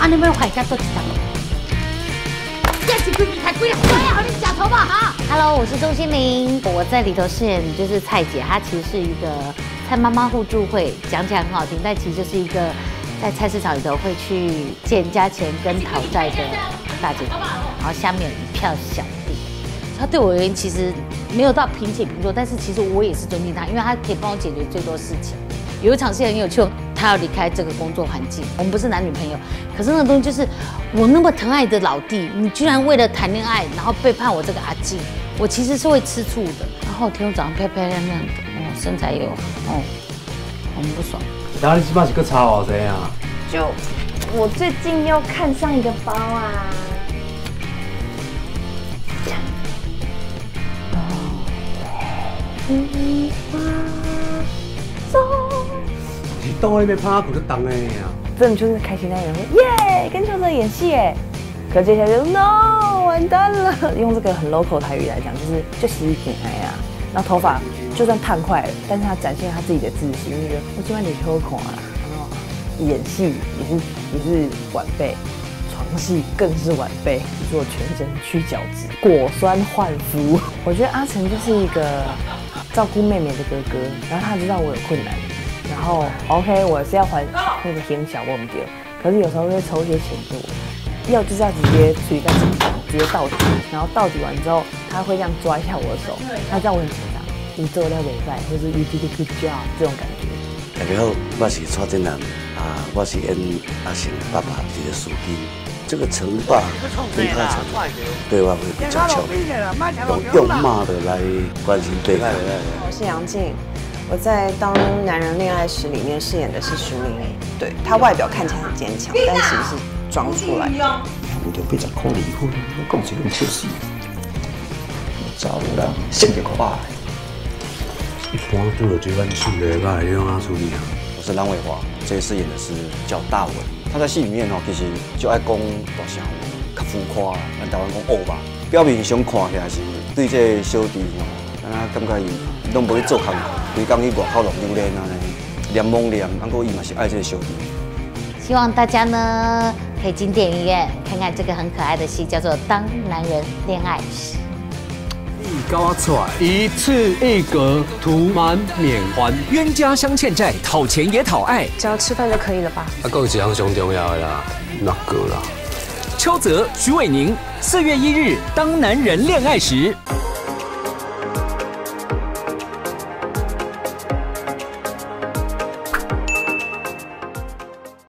啊，你们回家做几档？这是规矩太贵了，我要和你假头发哈。Hello， 我是钟欣凌，我在里头饰演就是蔡姐，她其实是一个蔡妈妈互助会，讲起来很好听，但其实就是一个在菜市场里头会去借人家钱跟讨债的大姐头，然后下面有一票小弟。她对我而言其实没有到平起平坐，但是其实我也是尊敬她，因为她可以帮我解决最多事情。有一场戏很有趣，她要离开这个工作环境，我们不是男女朋友，可是那个东西就是我那么疼爱的老弟，你居然为了谈恋爱，然后背叛我这个阿静，我其实是会吃醋的。然后天长得漂漂亮亮的，身材又很不爽。然后你起码是个差哦，这样。就我最近又看上一个包啊。是当我那边拍骨就当的呀。真的就是开心那人会耶，跟邱泽演戏耶。可接下来就 no 完蛋了，用这个很 local 台语来讲，就洗一点哎呀，然后头发就算烫快了，但是他展现他自己的自信，就觉得我今晚你偷看啊，然后演戏也是晚辈，床戏更是晚辈，做全身去角质，果酸焕肤。我觉得阿成就是一个照顾妹妹的哥哥，然后他知道我有困难，然后 OK 我是要还那个天小忘掉，可是有时候会抽一些钱给我。要就是要直接处于干紧张，直接到底，然后到底完之后，他会这样抓一下我的手，他这样我很紧张，你做了袂歹，或是 you did a good job 这种感觉。大家好，我是蔡振南啊，我是演阿成爸爸这个司机。这个陈爸跟他成对话会比较巧妙，用骂的来关心对方。我是杨静，我在《当男人恋爱时》里面饰演的是徐明仪，对他外表看起来很坚强，但其实是装出来的。为着80块离婚，我讲这种小事，查某人性格快。一般都有这款性格，那会用他处理啊。我是蓝伟华，这次演的是叫大文。他在戏里面其实就爱讲大声话，较浮夸，咱台湾讲欧吧。表面上看起来是对这个小弟敢若感觉伊拢无去做工课，规工去外口浪流连安尼，连蒙连，不过伊嘛是爱这个小弟。希望大家呢可以进电影院看看这个很可爱的戏，叫做《当男人恋爱时》。你搞我出来，一次一格，涂满免还。冤家相欠债，讨钱也讨爱。只要吃饭就可以了吧？还有一项上重要的啦，那个啦。邱泽、徐伟宁，4月1日，《当男人恋爱时》。